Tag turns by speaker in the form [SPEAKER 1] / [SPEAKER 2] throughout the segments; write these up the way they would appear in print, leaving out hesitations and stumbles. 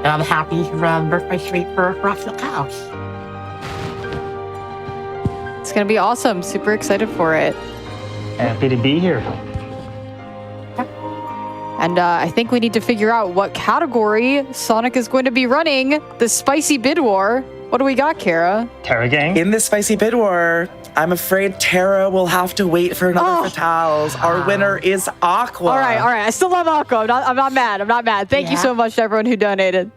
[SPEAKER 1] I'm happy to run birthday street for Rocket House.
[SPEAKER 2] It's going to be awesome. Super excited for it.
[SPEAKER 3] Happy to be here.
[SPEAKER 2] And I think we need to figure out what category Sonic is going to be running the spicy bid war. What do we got, Kara?
[SPEAKER 3] Terra Gang?
[SPEAKER 4] In this spicy bid war, I'm afraid Terra will have to wait for another Fatales. Our winner is Aqua.
[SPEAKER 2] All right. I still love Aqua. I'm not mad. Thank you so much to everyone who donated.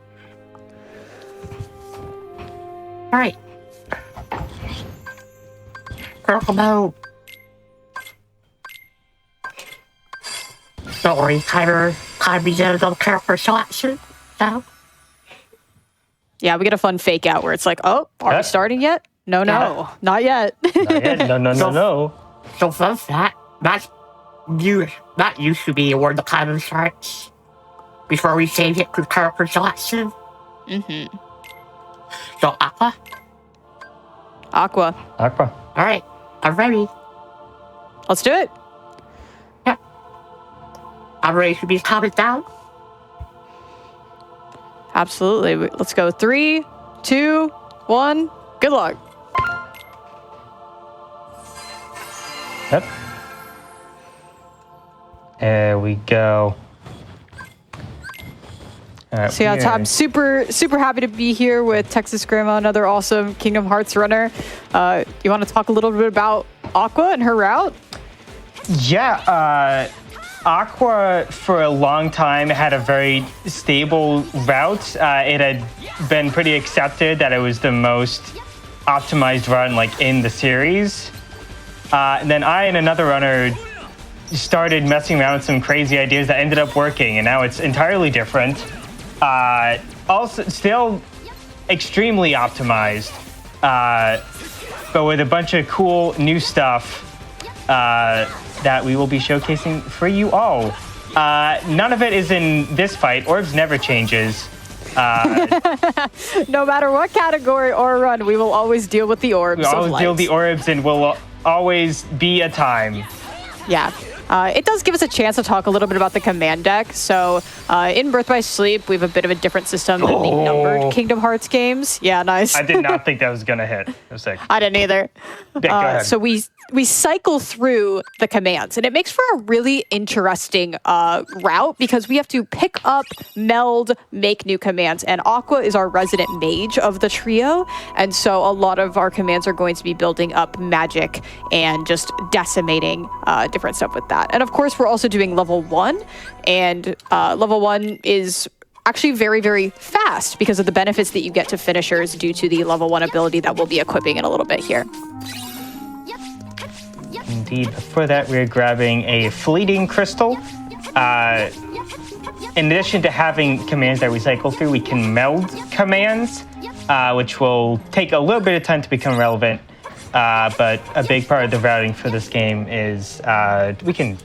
[SPEAKER 1] All right. Purple mode. Story timer. Time begins on character selection. So.
[SPEAKER 2] Yeah, we get a fun fake out where it's like, are we starting yet? No, not yet.
[SPEAKER 3] Not yet. No.
[SPEAKER 1] So first that used to be where the timer starts before we change it to character selection.
[SPEAKER 2] Mm-hmm.
[SPEAKER 1] So Aqua.
[SPEAKER 3] Aqua.
[SPEAKER 1] All right, I'm ready.
[SPEAKER 2] Let's do it.
[SPEAKER 1] Yeah. I'm ready to be counted down.
[SPEAKER 2] Absolutely. Let's go. 3, 2, 1. Good luck.
[SPEAKER 3] Yep. There we go.
[SPEAKER 2] So yeah, I'm super happy to be here with Texas Grandma, another awesome Kingdom Hearts runner. You want to talk a little bit about Aqua and her route?
[SPEAKER 3] Yeah, Aqua for a long time had a very stable route. It had been pretty accepted that it was the most optimized run in the series. And then I and another runner started messing around with some crazy ideas that ended up working, and now it's entirely different. Also, still extremely optimized, but with a bunch of cool new stuff that we will be showcasing for you all. None of it is in this fight. Orbs never changes.
[SPEAKER 2] No matter what category or run, we will always deal with the orbs.
[SPEAKER 3] We always deal with the orbs, and will always be a time.
[SPEAKER 2] Yeah. It does give us a chance to talk a little bit about the command deck. So in Birth by Sleep, we have a bit of a different system than the numbered Kingdom Hearts games. Yeah, nice.
[SPEAKER 3] I did not think that was going to hit. It was sick.
[SPEAKER 2] I didn't either.
[SPEAKER 3] Yeah, go ahead.
[SPEAKER 2] So we cycle through the commands, and it makes for a really interesting route because we have to pick up, meld, make new commands. And Aqua is our resident mage of the trio, and so a lot of our commands are going to be building up magic and just decimating different stuff with that. And of course, we're also doing level 1, and level 1 is actually very, very fast because of the benefits that you get to finishers due to the level 1 ability that we'll be equipping in a little bit here.
[SPEAKER 3] Indeed. Before that, we're grabbing a fleeting crystal. In addition to having commands that we cycle through, we can meld commands, which will take a little bit of time to become relevant. But a big part of the routing for this game is we can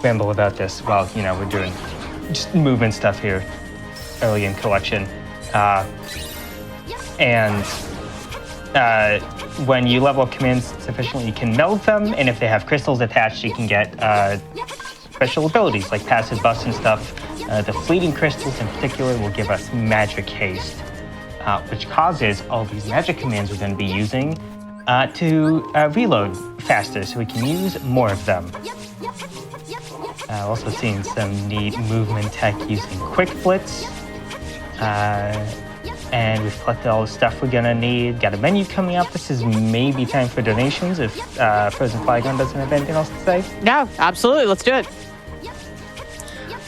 [SPEAKER 3] ramble about this while we're doing just movement stuff here early in collection. When you level up commands sufficiently, you can meld them, and if they have crystals attached, you can get special abilities like passive buffs and stuff. The fleeting crystals in particular will give us magic haste, which causes all these magic commands we're going to be using to reload faster, so we can use more of them. Also seeing some neat movement tech using Quick Blitz. And we've collected all the stuff we're gonna need. Got a menu coming up. This is maybe time for donations if frozenflygone doesn't have anything else to say.
[SPEAKER 2] No, absolutely. Let's do it.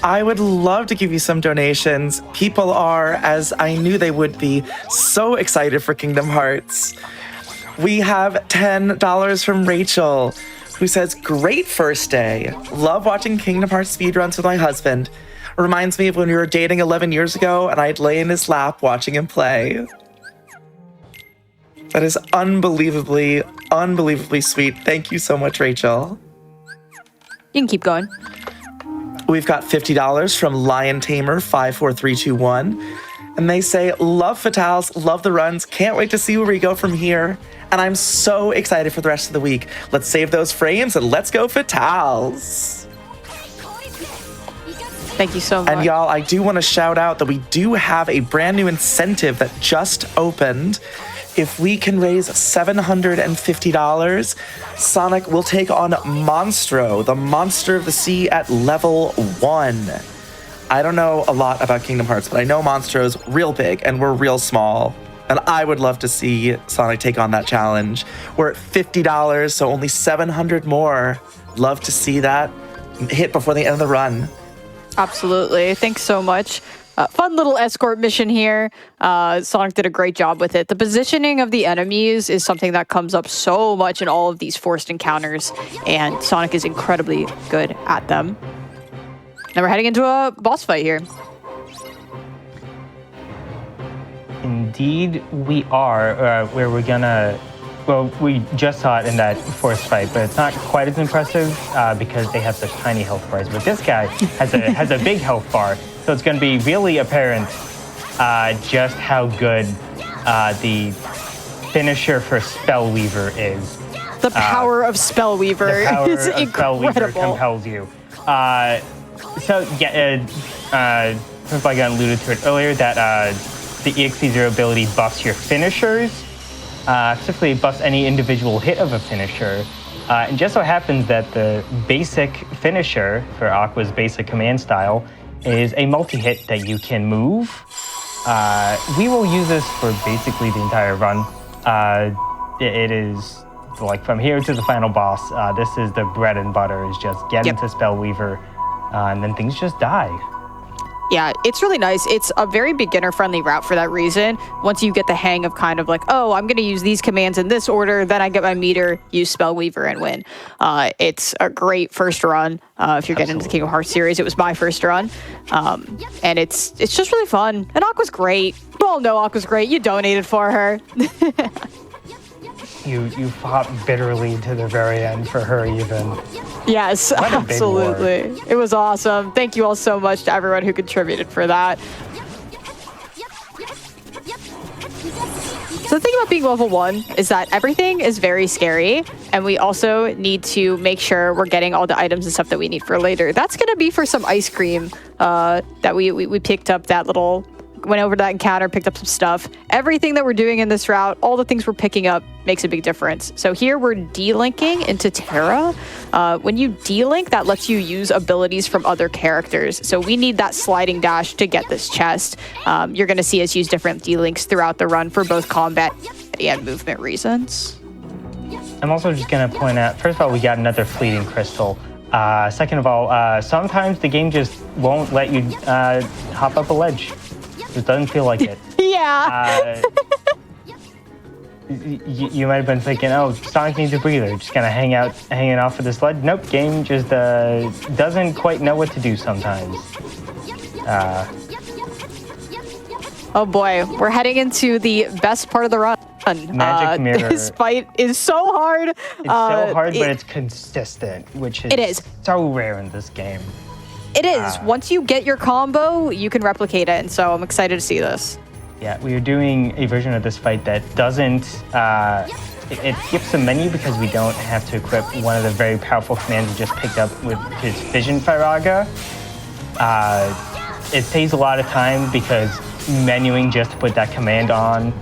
[SPEAKER 4] I would love to give you some donations. People are, as I knew they would be, so excited for Kingdom Hearts. We have $10 from Rachel, who says, "Great first day. Love watching Kingdom Hearts speedruns with my husband. Reminds me of when we were dating 11 years ago and I'd lay in his lap watching him play." That is unbelievably sweet. Thank you so much, Rachel.
[SPEAKER 2] You can keep going.
[SPEAKER 4] We've got $50 from Lion Tamer 54321. And they say, "Love Fatales, love the runs. Can't wait to see where we go from here. And I'm so excited for the rest of the week. Let's save those frames and let's go Fatales."
[SPEAKER 2] Thank you so much.
[SPEAKER 4] And y'all, I do want to shout out that we do have a brand new incentive that just opened. If we can raise $750, Sonic will take on Monstro, the monster of the sea at level 1. I don't know a lot about Kingdom Hearts, but I know Monstro's real big and we're real small. And I would love to see Sonic take on that challenge. We're at $50, so only 700 more. Love to see that hit before the end of the run.
[SPEAKER 2] Absolutely. Thanks so much. Fun little escort mission here. Sonic did a great job with it. The positioning of the enemies is something that comes up so much in all of these forced encounters, and Sonic is incredibly good at them. Now we're heading into a boss fight here.
[SPEAKER 3] Indeed, we are. Where we're gonna. Well, we just saw it in that force fight, but it's not quite as impressive because they have such tiny health bars. But this guy has a big health bar, so it's going to be really apparent just how good the finisher for Spellweaver is.
[SPEAKER 2] The power of Spellweaver is incredible.
[SPEAKER 3] Spellweaver compels you. Frozenflygone alluded to it earlier that the EXP0 ability buffs your finishers. Specifically buffs any individual hit of a finisher. And just so happens that the basic finisher for Aqua's basic command style is a multi-hit that you can move. We will use this for basically the entire run. It is like from here to the final boss. This is the bread and butter, is just get into Spellweaver and then things just die.
[SPEAKER 2] Yeah, it's really nice. It's a very beginner-friendly route for that reason. Once you get the hang of kind of like, oh, I'm going to use these commands in this order, then I get my meter, use Spellweaver, and win. It's a great first run. If you're getting into the Kingdom Hearts series, it was my first run. And it's just really fun. And Aqua's great. You all know Aqua's great. You donated for her.
[SPEAKER 3] You fought bitterly to the very end for her even.
[SPEAKER 2] Yes, absolutely. It was awesome. Thank you all so much to everyone who contributed for that. So the thing about being level 1 is that everything is very scary, and we also need to make sure we're getting all the items and stuff that we need for later. That's going to be for some ice cream that we picked up that little... Went over to that encounter, picked up some stuff. Everything that we're doing in this route, all the things we're picking up makes a big difference. So here we're delinking into Terra. When you delink, that lets you use abilities from other characters. So we need that sliding dash to get this chest. You're going to see us use different delinks throughout the run for both combat and movement reasons.
[SPEAKER 3] I'm also just going to point out, first of all, we got another fleeting crystal. Second of all, sometimes the game just won't let you hop up a ledge. It doesn't feel like it.
[SPEAKER 2] Yeah.
[SPEAKER 3] You might have been thinking, oh, Sonic needs a breather. Just kind of hanging off of this ledge. Nope, game just doesn't quite know what to do sometimes.
[SPEAKER 2] Oh boy, we're heading into the best part of the run.
[SPEAKER 3] Magic Mirror.
[SPEAKER 2] This fight is so hard.
[SPEAKER 3] It's so hard, but it's consistent, which is so rare in this game.
[SPEAKER 2] It is. Once you get your combo, you can replicate it, and so I'm excited to see this.
[SPEAKER 3] Yeah, we are doing a version of this fight that doesn't... it skips the menu because we don't have to equip one of the very powerful commands we just picked up with his Vision Firaga. It saves a lot of time because menuing just to put that command on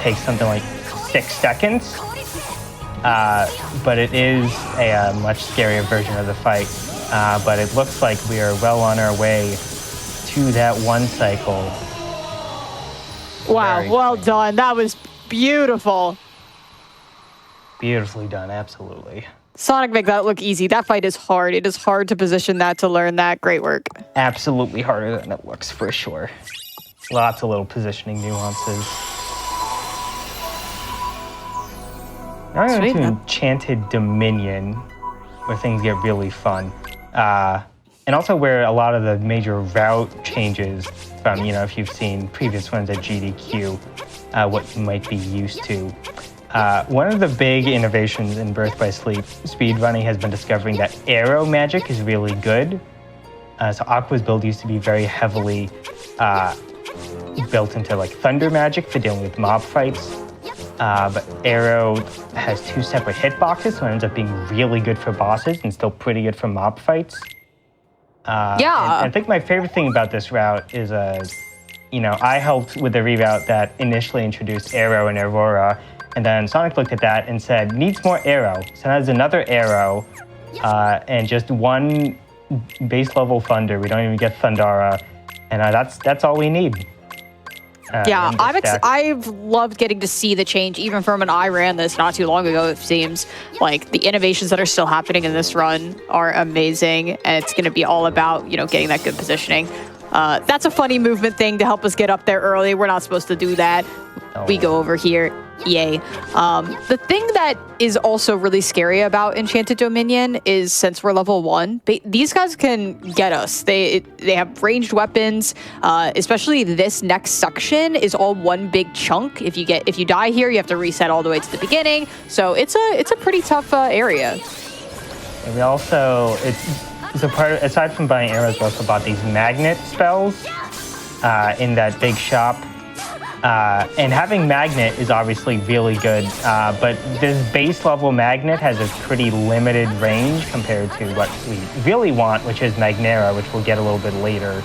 [SPEAKER 3] takes something like 6 seconds. But it is a much scarier version of the fight. But it looks like we are well on our way to that one cycle.
[SPEAKER 2] Wow, well done. That was beautiful.
[SPEAKER 3] Beautifully done, absolutely.
[SPEAKER 2] Sonic, make that look easy. That fight is hard. It is hard to position that, to learn that. Great work.
[SPEAKER 3] Absolutely harder than it looks, for sure. Lots of little positioning nuances. Now we're going to Enchanted Dominion, where things get really fun. And also where a lot of the major route changes from, if you've seen previous ones at GDQ, what you might be used to. One of the big innovations in Birth by Sleep speedrunning has been discovering that arrow magic is really good. So Aqua's build used to be very heavily built into like thunder magic for dealing with mob fights. But Arrow has 2 separate hitboxes, so it ends up being really good for bosses and still pretty good for mob fights.
[SPEAKER 2] Yeah.
[SPEAKER 3] And I think my favorite thing about this route is, I helped with the reroute that initially introduced Arrow and Aurora, and then Sonic looked at that and said, needs more Arrow. So now there's another Arrow, and just one base level Thunder. We don't even get Thundara, and that's all we need.
[SPEAKER 2] Yeah, I've loved getting to see the change, even from when I ran this not too long ago, it seems. Like, the innovations that are still happening in this run are amazing, and it's going to be all about, getting that good positioning. That's a funny movement thing to help us get up there early. We're not supposed to do that. We go over here. Yay. The thing that is also really scary about Enchanted Dominion is, since we're level 1, these guys can get us. They have ranged weapons. Especially this next section is all one big chunk. If you die here, you have to reset all the way to the beginning. So it's a pretty tough area.
[SPEAKER 3] And we also aside from buying arrows, we also bought these magnet spells in that big shop. And having magnet is obviously really good, but this base level magnet has a pretty limited range compared to what we really want, which is Magnera, which we'll get a little bit later.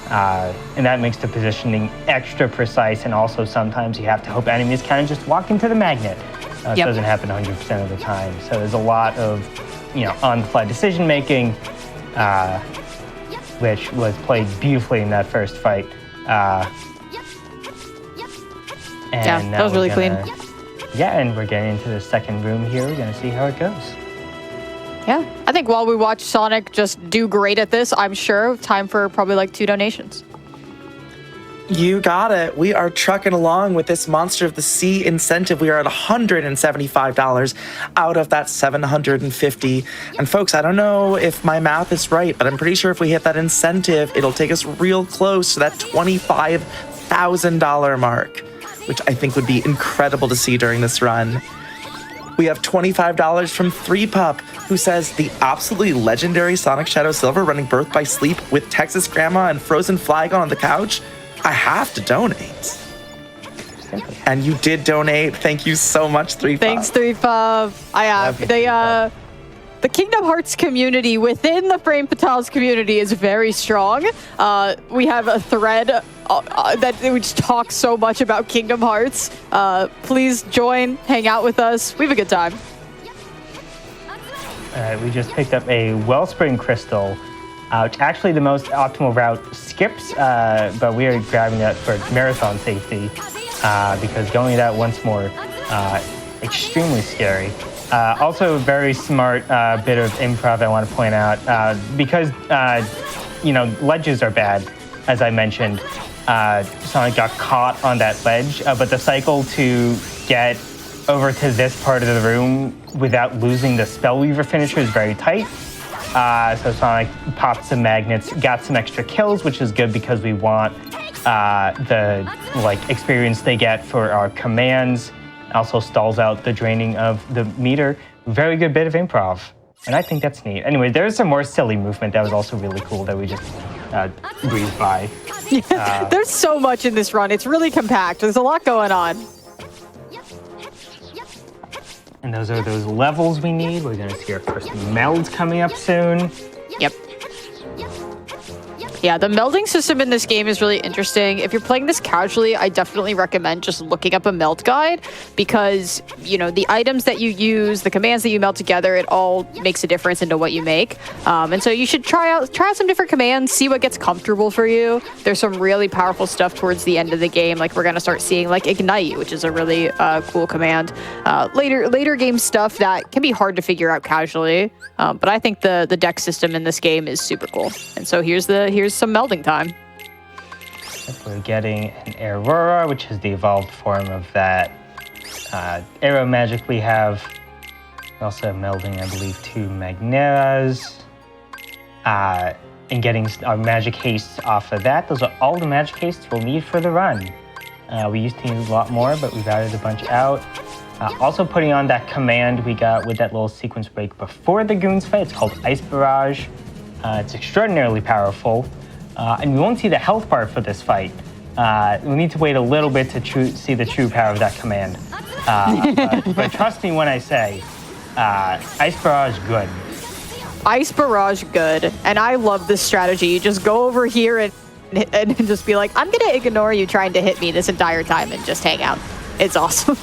[SPEAKER 3] And that makes the positioning extra precise, and also sometimes you have to hope enemies kind of just walk into the magnet. It doesn't happen 100% of the time. So there's a lot of, on-the-fly decision-making, which was played beautifully in that first fight. And
[SPEAKER 2] that was really clean.
[SPEAKER 3] Yeah, and we're getting into the second room here. We're going to see how it goes.
[SPEAKER 2] Yeah, I think while we watch Sonic just do great at this, I'm sure time for probably like 2 donations.
[SPEAKER 4] You got it. We are trucking along with this Monster of the Sea incentive. We are at $175 out of that $750. And folks, I don't know if my math is right, but I'm pretty sure if we hit that incentive, it'll take us real close to that $25,000 mark, which I think would be incredible to see during this run. We have $25 from 3Pup, who says, the absolutely legendary Sonic Shadow Silver running Birth by Sleep with Texas Grandma and Frozen Flygon on the couch. I have to donate. And you did donate. Thank you so much, 3Pup.
[SPEAKER 2] Thanks, 3Pup. I have. The Kingdom Hearts community within the Frame Fatales community is very strong. We have a thread that we just talk so much about Kingdom Hearts. Please join, hang out with us. We have a good time.
[SPEAKER 3] We just picked up a Wellspring Crystal. Actually, the most optimal route skips, but we are grabbing that for marathon safety because going that once more, extremely scary. Also, a very smart bit of improv I want to point out. Because, ledges are bad, as I mentioned. Sonic got caught on that ledge, but the cycle to get over to this part of the room without losing the Spellweaver finisher is very tight. So Sonic popped some magnets, got some extra kills, which is good because we want the experience they get for our commands. Also stalls out the draining of the meter. Very good bit of improv. And I think that's neat. Anyway, there's some more silly movement that was also really cool that we just breezed by.
[SPEAKER 2] There's so much in this run. It's really compact. There's a lot going on.
[SPEAKER 3] And those are those levels we need. We're going to see our first melds coming up soon.
[SPEAKER 2] Yep. Yeah, the melding system in this game is really interesting. If you're playing this casually, I definitely recommend just looking up a meld guide because, the items that you use, the commands that you meld together, it all makes a difference into what you make. And so you should try out some different commands, see what gets comfortable for you. There's some really powerful stuff towards the end of the game. Like we're going to start seeing like Ignite, which is a really cool command. Later game stuff that can be hard to figure out casually. But I think the deck system in this game is super cool. And so here's some melding time.
[SPEAKER 3] We're getting an Aurora, which is the evolved form of that arrow magic we have. We're also melding, I believe, 2 Magneras. And getting our magic hastes off of that. Those are all the magic hastes we'll need for the run. We used to use a lot more, but we've added a bunch out. Also putting on that command we got with that little sequence break before the Goons fight. It's called Ice Barrage. It's extraordinarily powerful. And we won't see the health bar for this fight. We need to wait a little bit to see the true power of that command. But trust me when I say, Ice Barrage is good.
[SPEAKER 2] Ice Barrage, good. And I love this strategy. You just go over here and just be like, I'm going to ignore you trying to hit me this entire time and just hang out. It's awesome.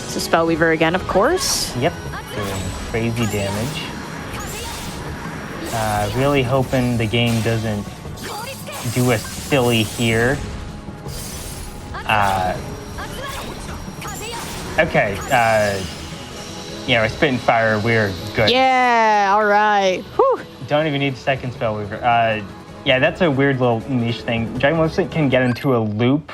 [SPEAKER 2] So Spellweaver again, of course.
[SPEAKER 3] Yep, doing crazy damage. Really hoping the game doesn't do a silly here. Okay, yeah, we're spitting fire, we're good.
[SPEAKER 2] Yeah, all right. Whew.
[SPEAKER 3] Don't even need the second Spellweaver. Yeah, that's a weird little niche thing. Dragon Wolfslight can get into a loop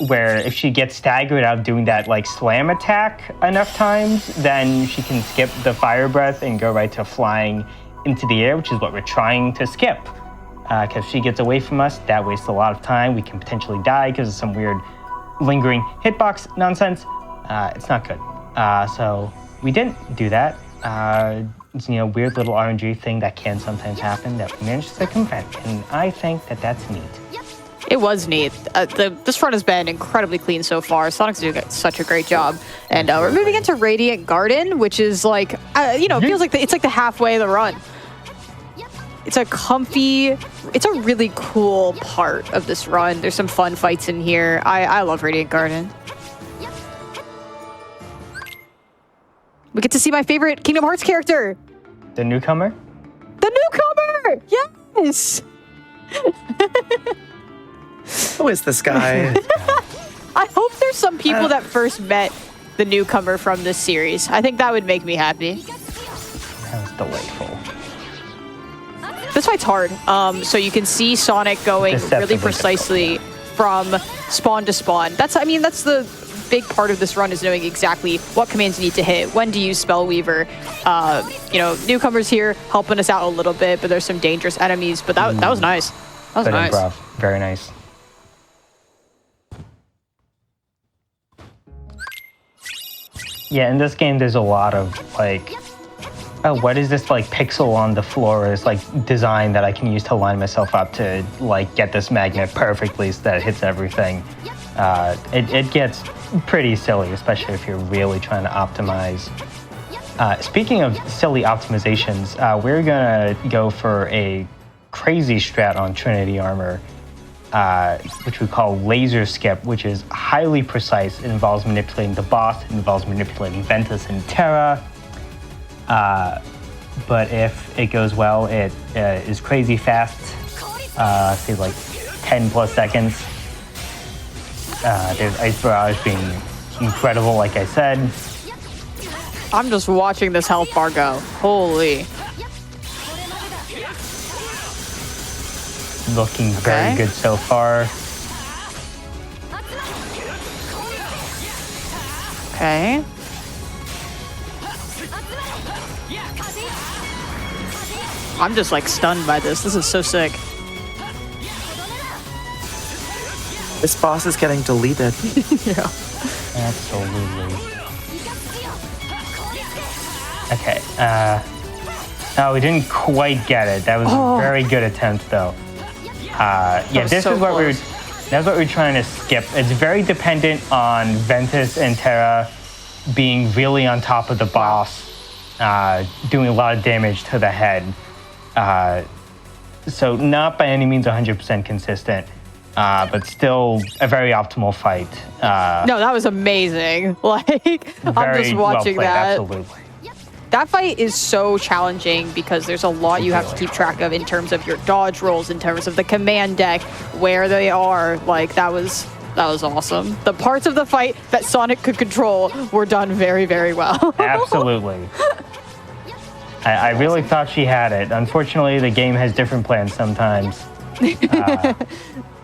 [SPEAKER 3] where if she gets staggered out doing that like slam attack enough times, then she can skip the fire breath and go right to flying into the air, which is what we're trying to skip. Because if she gets away from us, that wastes a lot of time. We can potentially die because of some weird lingering hitbox nonsense. It's not good. So we didn't do that. It's, you know, weird little RNG thing that can sometimes happen that we managed to prevent, and I think that that's neat.
[SPEAKER 2] It was neat. This run has been incredibly clean so far. Sonic's doing such a great job. And we're moving into Radiant Garden, which is like, you know, it feels like it's like the halfway of the run. It's a comfy, it's a really cool part of this run. There's some fun fights in here. I love Radiant Garden. We get to see my favorite Kingdom Hearts character.
[SPEAKER 3] The newcomer?
[SPEAKER 2] The newcomer! Yes!
[SPEAKER 4] Who is this guy?
[SPEAKER 2] I hope there's some people that first met the newcomer from this series. I think that would make me happy.
[SPEAKER 3] That was delightful.
[SPEAKER 2] This fight's hard. So you can see Sonic going really precisely from spawn to spawn. That's the big part of this run, is knowing exactly what commands you need to hit, when to use Spellweaver. You know, newcomers here helping us out a little bit, but there's some dangerous enemies. But that was nice. That was
[SPEAKER 3] Good
[SPEAKER 2] nice.
[SPEAKER 3] improv. Very nice. Yeah, in this game, there's a lot of like, oh, what is this like pixel on the floor? This like design that I can use to line myself up to like get this magnet perfectly so that it hits everything. It gets pretty silly, especially if you're really trying to optimize. Speaking of silly optimizations, we're gonna go for a crazy strat on Trinity Armor, which we call laser skip, which is highly precise. It involves manipulating the boss, it involves manipulating Ventus and Terra. But if it goes well, it is crazy fast, say like 10 plus seconds. There's Ice Barrage being incredible, like I said.
[SPEAKER 2] I'm just watching this health bar go. Holy.
[SPEAKER 3] Looking very good so far.
[SPEAKER 2] Okay. I'm just like stunned by this. This is so sick.
[SPEAKER 4] This boss is getting deleted.
[SPEAKER 2] Yeah.
[SPEAKER 3] Absolutely. Okay. No, we didn't quite get it. That was a very good attempt, though. Yeah, this is what that's what we're trying to skip. It's very dependent on Ventus and Terra being really on top of the boss, doing a lot of damage to the head. So not by any means 100% consistent, but still a very optimal fight.
[SPEAKER 2] No, that was amazing. Like, I'm just watching
[SPEAKER 3] well played,
[SPEAKER 2] that.
[SPEAKER 3] Absolutely.
[SPEAKER 2] That fight is so challenging because there's a lot you have to keep track of in terms of your dodge rolls, in terms of the command deck, where they are. Like, that was awesome. The parts of the fight that Sonic could control were done very, very well.
[SPEAKER 3] Absolutely. I really thought she had it. Unfortunately, the game has different plans sometimes.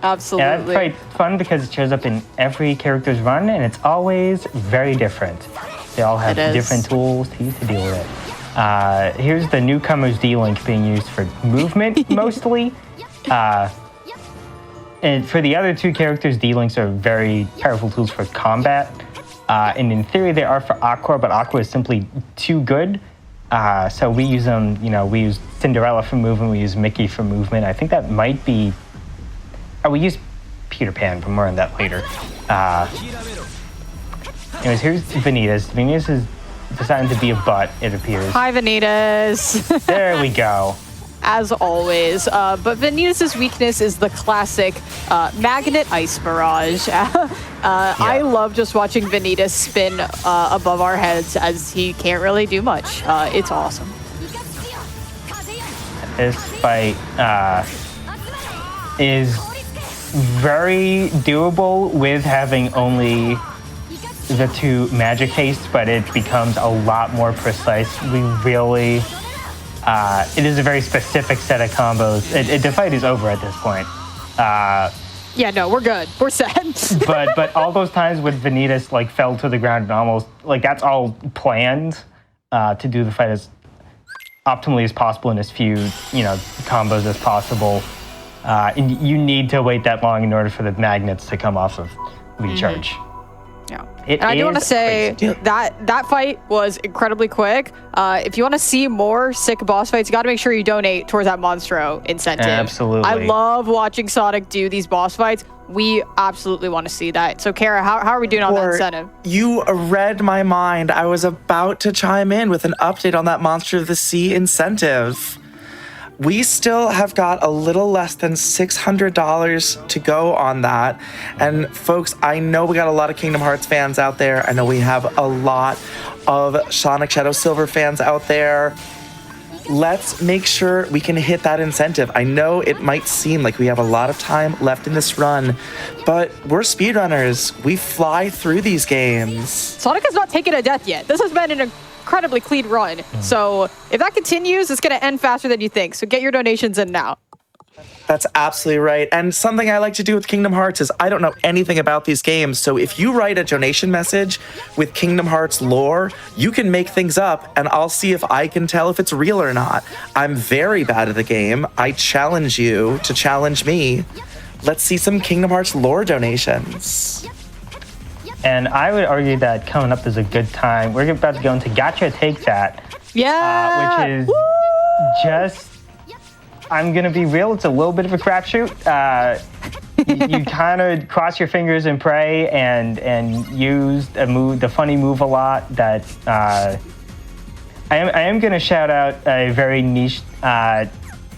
[SPEAKER 2] Absolutely.
[SPEAKER 3] Yeah, that's quite fun because it shows up in every character's run, and it's always very different. They all have different tools to use to deal with it. Here's the newcomer's D-Link being used for movement, mostly. And for the other two characters, D-Links are very powerful tools for combat. And in theory, they are for Aqua, but Aqua is simply too good. So we use them, you know, we use Cinderella for movement, we use Mickey for movement. I think that might be... Oh, we use Peter Pan, but more on that later. Anyways, here's Vanitas. Vanitas is deciding to be a butt, it appears.
[SPEAKER 2] Hi, Vanitas.
[SPEAKER 3] There we go.
[SPEAKER 2] As always. But Vanitas' weakness is the classic magnet ice barrage. I love just watching Vanitas spin above our heads as he can't really do much. It's awesome.
[SPEAKER 3] This fight is very doable with having only the 2 magic hastes, but it becomes a lot more precise. We really, it is a very specific set of combos. The fight is over at this point.
[SPEAKER 2] Yeah, no, we're good. We're set.
[SPEAKER 3] but all those times when Vanitas like fell to the ground and almost like that's all planned to do the fight as optimally as possible in as few combos as possible. And you need to wait that long in order for the magnets to come off of recharge.
[SPEAKER 2] Yeah. I do want to say that fight was incredibly quick. If you want to see more sick boss fights, you got to make sure you donate towards that Monstro incentive.
[SPEAKER 3] Absolutely.
[SPEAKER 2] I love watching Sonic do these boss fights. We absolutely want to see that. So, Kara, how are we doing on that incentive?
[SPEAKER 4] You read my mind. I was about to chime in with an update on that Monster of the Sea incentive. We still have got a little less than $600 to go on that. And folks, I know we got a lot of Kingdom Hearts fans out there. I know we have a lot of Sonic Shadow Silver fans out there. Let's make sure we can hit that incentive. I know it might seem like we have a lot of time left in this run, but we're speedrunners. We fly through these games.
[SPEAKER 2] Sonic has not taken a death yet. This has been an incredibly clean run. So if that continues, it's going to end faster than you think. So get your donations in now.
[SPEAKER 4] That's absolutely right. And something I like to do with Kingdom Hearts is I don't know anything about these games. So if you write a donation message with Kingdom Hearts lore, you can make things up and I'll see if I can tell if it's real or not. I'm very bad at the game. I challenge you to challenge me. Let's see some Kingdom Hearts lore donations.
[SPEAKER 3] And I would argue that coming up is a good time. We're about to go into Gotcha Take That.
[SPEAKER 2] Yeah!
[SPEAKER 3] Which is just, I'm going to be real, it's a little bit of a crapshoot. You kind of cross your fingers and pray and use the funny move a lot that I am going to shout out a very niche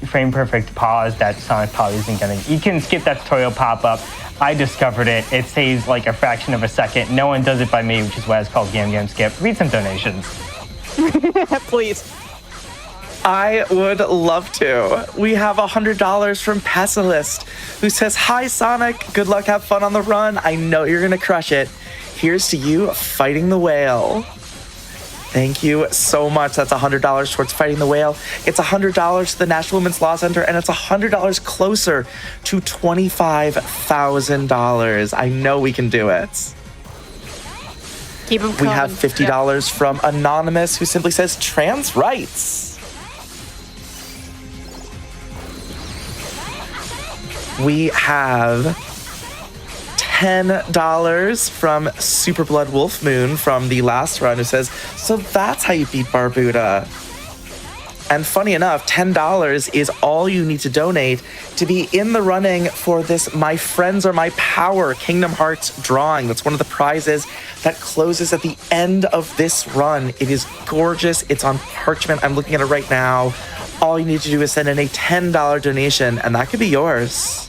[SPEAKER 3] frame perfect pause that Sonic probably isn't going to. You can skip that tutorial pop-up. I discovered it. It saves like a fraction of a second. No one does it by me, which is why it's called Game Skip. Read some donations.
[SPEAKER 2] Please.
[SPEAKER 4] I would love to. We have $100 from Pessilist, who says, "Hi, Sonic. Good luck. Have fun on the run. I know you're going to crush it. Here's to you fighting the whale." Thank you so much. That's $100 towards fighting the whale. It's $100 to the National Women's Law Center, and it's $100 closer to $25,000. I know we can do it.
[SPEAKER 2] Keep them coming.
[SPEAKER 4] We have $50 from Anonymous, who simply says, "Trans rights." We have $10 from Super Blood Wolf Moon from the last run, who says, "So that's how you beat Barbuda." And funny enough, $10 is all you need to donate to be in the running for this My Friends Are My Power Kingdom Hearts drawing. That's one of the prizes that closes at the end of this run. It is gorgeous. It's on parchment. I'm looking at it right now. All you need to do is send in a $10 donation, and that could be yours.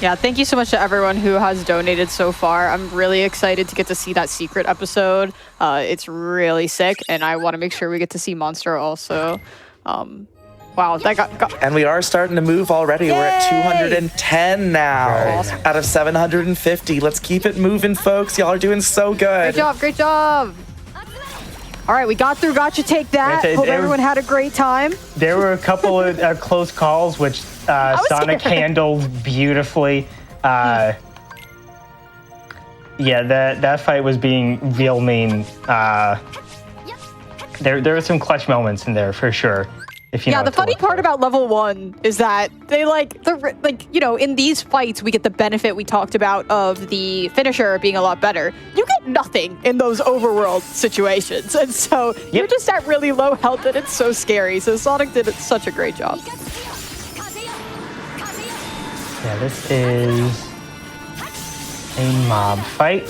[SPEAKER 2] Yeah, thank you so much to everyone who has donated so far. I'm really excited to get to see that secret episode. It's really sick, and I want to make sure we get to see Monster also. Wow, that got...
[SPEAKER 4] And we are starting to move already.
[SPEAKER 2] Yay!
[SPEAKER 4] We're at 210 now
[SPEAKER 2] Awesome.
[SPEAKER 4] out of 750. Let's keep it moving, folks. Y'all are doing so good.
[SPEAKER 2] Great job, great job. All right, we got through Gotcha Take That. Hope everyone had a great time.
[SPEAKER 3] There were a couple of close calls, which Sonic handled beautifully. Yeah, that fight was being real mean. There were some clutch moments in there for sure. If you know
[SPEAKER 2] the funny part about level 1 is that they in these fights we get the benefit we talked about of the finisher being a lot better. You get nothing in those overworld situations, and so you're just at really low health, and it's so scary. So Sonic did such a great job.
[SPEAKER 3] Yeah, this is a mob fight.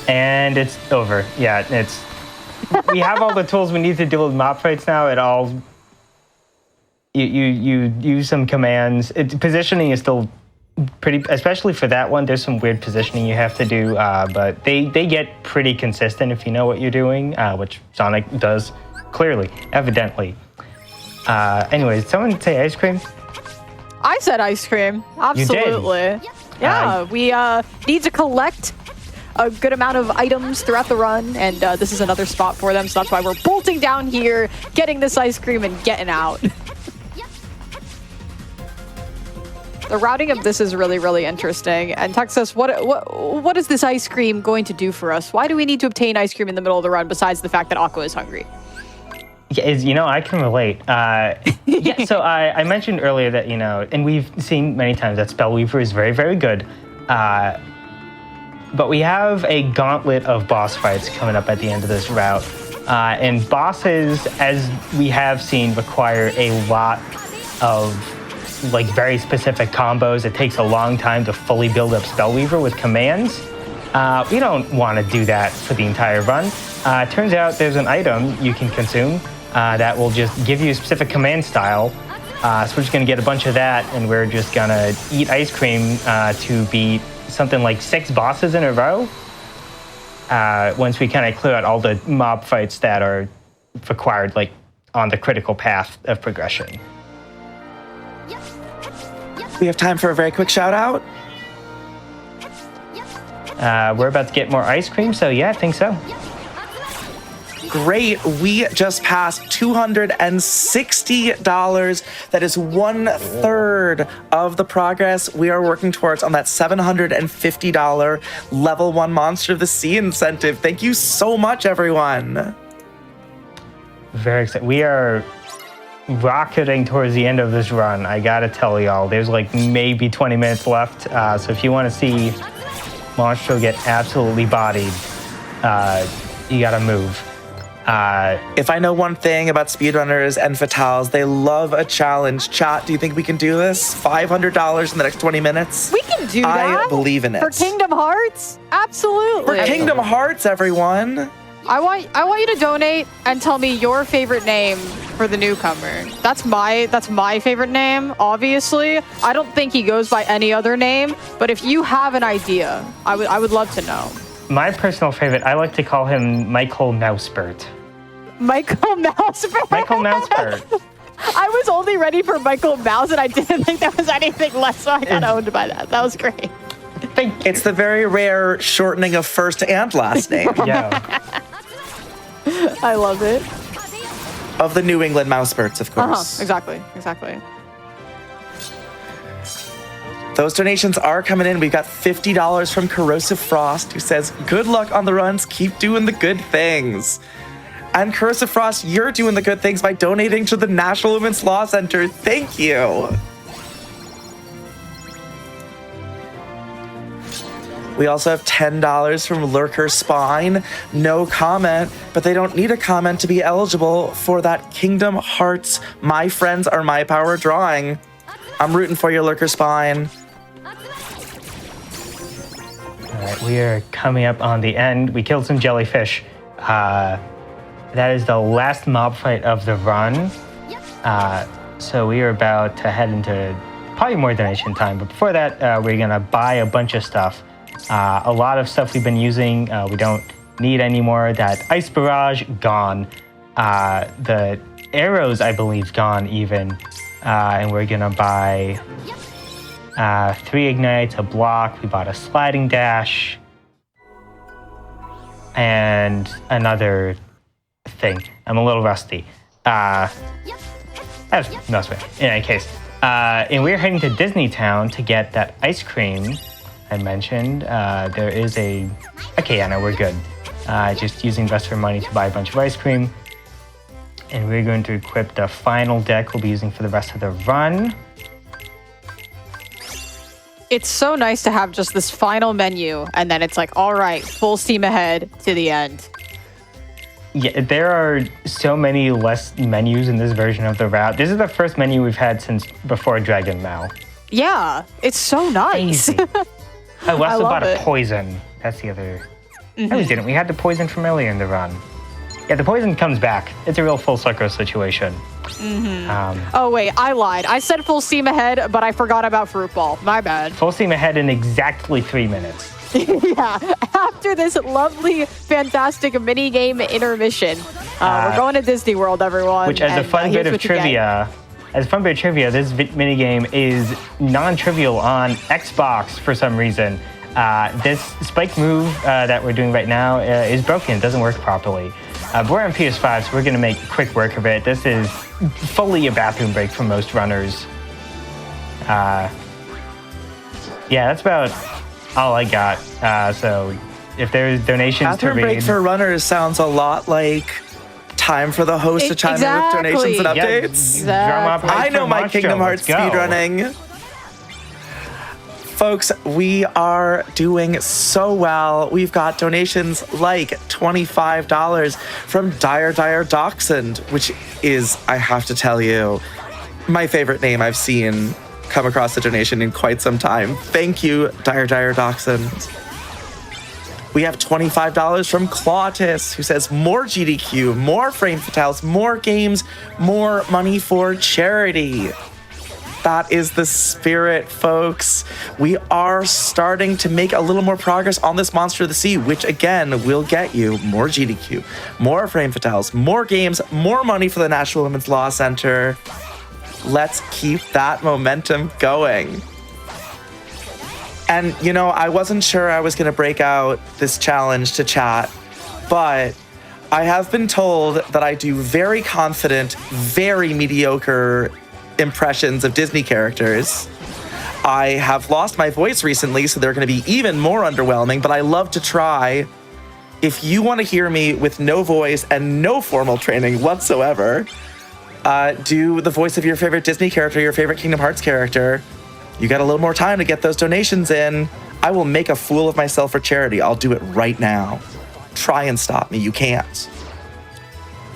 [SPEAKER 3] And it's over. Yeah, we have all the tools we need to deal with mob fights now. It all you use some commands. Positioning is still pretty, especially for that one. There's some weird positioning you have to do, but they get pretty consistent if you know what you're doing, which Sonic does clearly, evidently. Anyways, someone say ice cream?
[SPEAKER 2] I said ice cream. Absolutely.
[SPEAKER 3] You did.
[SPEAKER 2] Yeah, we need to collect a good amount of items throughout the run, and this is another spot for them, so that's why we're bolting down here, getting this ice cream, and getting out. The routing of this is really, really interesting. And Texas, what is this ice cream going to do for us? Why do we need to obtain ice cream in the middle of the run besides the fact that Aqua is hungry?
[SPEAKER 3] Yeah, I can relate. Yeah, so I mentioned earlier that, and we've seen many times that Spellweaver is very, very good. But we have a gauntlet of boss fights coming up at the end of this route. And bosses, as we have seen, require a lot of very specific combos. It takes a long time to fully build up Spellweaver with commands. We don't want to do that for the entire run. Turns out there's an item you can consume that will just give you a specific command style. So we're just going to get a bunch of that, and we're just going to eat ice cream to beat something like 6 bosses in a row. Once we kind of clear out all the mob fights that are required, on the critical path of progression.
[SPEAKER 4] We have time for a very quick shout out.
[SPEAKER 3] We're about to get more ice cream, so yeah, I think so.
[SPEAKER 4] Great. We just passed $260. That is 1/3 of the progress we are working towards on that $750 level 1 Monster of the Sea incentive. Thank you so much, everyone.
[SPEAKER 3] Very excited. We are rocketing towards the end of this run. I gotta tell y'all, there's maybe 20 minutes left. So if you want to see Monstro get absolutely bodied, you gotta move.
[SPEAKER 4] If I know one thing about speedrunners and fatals, they love a challenge. Chat, do you think we can do this? $500 in the next 20 minutes?
[SPEAKER 2] We can do that.
[SPEAKER 4] I believe in it.
[SPEAKER 2] For Kingdom Hearts? Absolutely.
[SPEAKER 4] For Kingdom Hearts, everyone.
[SPEAKER 2] I want you to donate and tell me your favorite name for the newcomer. That's my favorite name, obviously. I don't think he goes by any other name, but if you have an idea, I would love to know.
[SPEAKER 3] My personal favorite, I like to call him Michael Mousebert.
[SPEAKER 2] Michael Mousebert?
[SPEAKER 3] Michael Mousebert.
[SPEAKER 2] I was only ready for Michael Mouse, and I didn't think there was anything less, so I got owned by that. That was great.
[SPEAKER 3] Thank you.
[SPEAKER 4] It's the very rare shortening of first and last name.
[SPEAKER 3] Yeah.
[SPEAKER 2] I love it.
[SPEAKER 4] Of the New England Mousebirds, of course.
[SPEAKER 2] Exactly.
[SPEAKER 4] Those donations are coming in. We've got $50 from Corrosive Frost, who says, good luck on the runs. Keep doing the good things. And Corrosive Frost, you're doing the good things by donating to the National Women's Law Center. Thank you. We also have $10 from Lurker Spine. No comment, but they don't need a comment to be eligible for that Kingdom Hearts My Friends Are My Power drawing. I'm rooting for you, Lurker Spine.
[SPEAKER 3] All right, we are coming up on the end. We killed some jellyfish. That is the last mob fight of the run. So we are about to head into probably more donation time. But before that, we're going to buy a bunch of stuff. A lot of stuff we've been using, we don't need anymore. That Ice Barrage, gone. The arrows, I believe, gone even. And we're going to buy 3 ignites, a block. We bought a sliding dash. And another thing. I'm a little rusty. That's no sweat. In any case. And we're heading to Disney Town to get that ice cream I mentioned. There is okay, yeah, no, we're good. Just using Vesper money to buy a bunch of ice cream. And we're going to equip the final deck we'll be using for the rest of the run.
[SPEAKER 2] It's so nice to have just this final menu, and then it's all right, full steam ahead to the end.
[SPEAKER 3] Yeah, there are so many less menus in this version of the route. This is the first menu we've had since before Dragon Mal.
[SPEAKER 2] Yeah, it's so nice.
[SPEAKER 3] Oh, we also
[SPEAKER 2] love
[SPEAKER 3] bought a
[SPEAKER 2] it.
[SPEAKER 3] poison. That's the other. No, we didn't. We had the poison from earlier in the run. Yeah, the poison comes back. It's a real full circle situation.
[SPEAKER 2] Oh, wait, I lied. I said full steam ahead, but I forgot about Fruit Ball. My bad.
[SPEAKER 3] Full steam ahead in exactly 3 minutes.
[SPEAKER 2] Yeah, after this lovely, fantastic mini-game intermission, we're going to Disney World, everyone.
[SPEAKER 3] Which, as a fun bit of trivia, this mini game is non-trivial on Xbox for some reason. This spike move that we're doing right now is broken. It doesn't work properly. But we're on PS5, so we're going to make quick work of it. This is fully a bathroom break for most runners. Yeah, that's about all I got. So if there's donations
[SPEAKER 4] Bathroom
[SPEAKER 3] to read...
[SPEAKER 4] break for runners sounds a lot like time for the host to chime in with donations and updates.
[SPEAKER 3] Drum up
[SPEAKER 4] I know my
[SPEAKER 3] Monstro.
[SPEAKER 4] Kingdom Hearts
[SPEAKER 3] Let's go.
[SPEAKER 4] speedrunning. Folks, we are doing so well. We've got donations like $25 from Dire Dachshund, which is, I have to tell you, my favorite name I've seen come across a donation in quite some time. Thank you, Dire Dachshund. We have $25 from Clautis, who says more GDQ, more frame fatales, more games, more money for charity. That is the spirit, folks. We are starting to make a little more progress on this Monster of the Sea, which again will get you more GDQ, more frame fatales, more games, more money for the National Women's Law Center. Let's keep that momentum going. And, you know, I wasn't sure I was going to break out this challenge to chat, but I have been told that I do very confident, very mediocre impressions of Disney characters. I have lost my voice recently, so they're going to be even more underwhelming, but I love to try. If you want to hear me with no voice and no formal training whatsoever, do the voice of your favorite Disney character, your favorite Kingdom Hearts character. You got a little more time to get those donations in. I will make a fool of myself for charity. I'll do it right now. Try and stop me. You can't.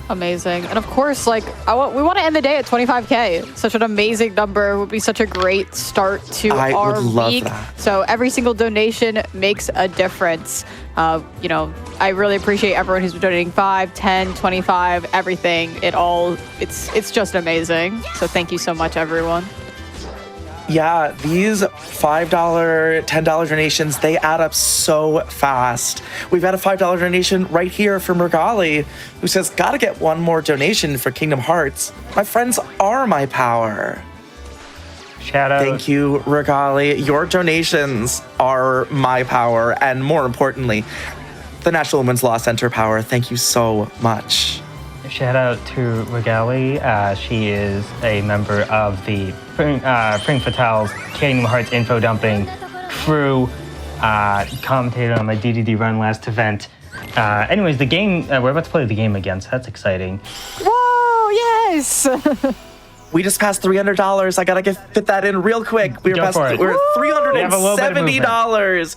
[SPEAKER 2] Amazing. And of course, like, we want to end the day at 25K. Such an amazing number. It would be such a great start to our
[SPEAKER 4] would love
[SPEAKER 2] week.
[SPEAKER 4] that.
[SPEAKER 2] So every single donation makes a difference. You know, I really appreciate everyone who's been donating 5, 10, 25, everything. It's just amazing. So thank you so much, everyone.
[SPEAKER 4] Yeah, these $5, $10 donations, they add up so fast. We've had a $5 donation right here from Regali, who says, gotta get one more donation for Kingdom Hearts. My friends are my power.
[SPEAKER 3] Shout out.
[SPEAKER 4] Thank you, Regali. Your donations are my power, and more importantly, the National Women's Law Center power. Thank you so much.
[SPEAKER 3] Shout out to Regali. She is a member of the Frame Fatale's Kingdom Hearts info dumping crew. Commentated on my DDD run last event. Anyways, the game, we're about to play the game again, so that's exciting.
[SPEAKER 2] Whoa, yes!
[SPEAKER 4] We just passed $300. I gotta fit that in real quick. We're at $370.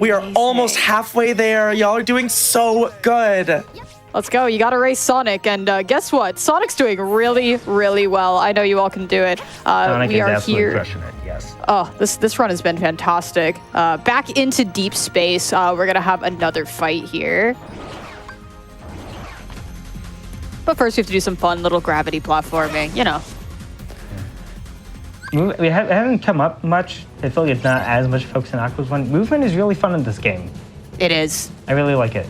[SPEAKER 4] We are almost halfway there. Y'all are doing so good.
[SPEAKER 2] Let's go. You got to race Sonic. And guess what? Sonic's doing really, really well. I know you all can do it.
[SPEAKER 3] Sonic
[SPEAKER 2] we
[SPEAKER 3] is
[SPEAKER 2] are
[SPEAKER 3] absolutely
[SPEAKER 2] here.
[SPEAKER 3] crushing it, yes.
[SPEAKER 2] Oh, this run has been fantastic. Back into deep space. We're going to have another fight here. But first, we have to do some fun little gravity platforming, you know.
[SPEAKER 3] We haven't come up much. I feel like it's not as much focus in Aqua's one. Movement is really fun in this game.
[SPEAKER 2] It is.
[SPEAKER 3] I really like it.